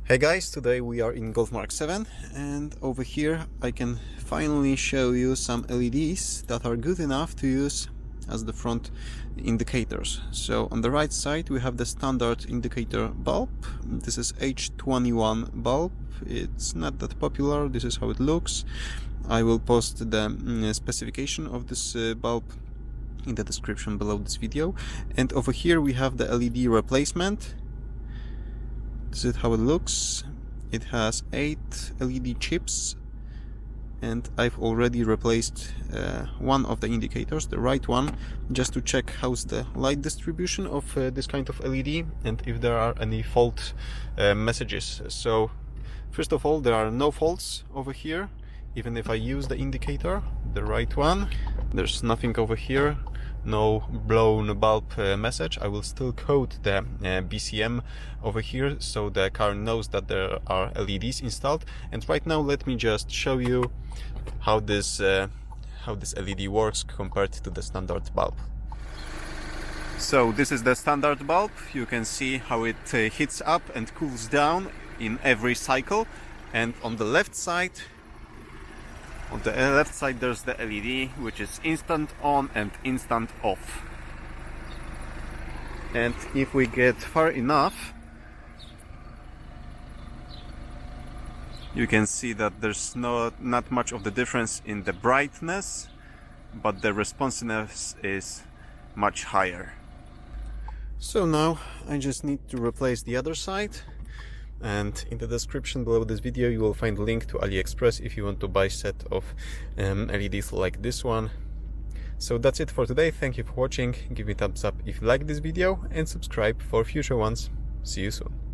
Hey guys, today we are in Golf MK7 and over here I can finally show you some LEDs that are good enough to use as the front indicators. So on the right side we have the standard indicator bulb. This is H21 bulb. It's not that popular. This is how it looks. I will post the specification of this bulb in the description below this video. And over here we have the LED replacement. This is how it looks. It has 8 LED chips and I've already replaced one of the indicators, the right one, just to check how's the light distribution of this kind of LED and if there are any fault messages. So first of all, there are no faults over here. Even if I use the indicator, the right one, there's nothing over here, no blown bulb message. I will still code the BCM over here so the car knows that there are LEDs installed. And right now let me just show you how this LED works compared to the standard bulb. So this is the standard bulb. You can see how it heats up and cools down in every cycle. And on the left side there's the LED, which is instant on and instant off. And if we get far enough, you can see that there's not much of the difference in the brightness, but the responsiveness is much higher. So now I just need to replace the other side. And in the description below this video you will find a link to AliExpress if you want to buy a set of LEDs like this one. So that's it for today. Thank you for watching. Give me a thumbs up if you like this video and subscribe for future ones. See you soon.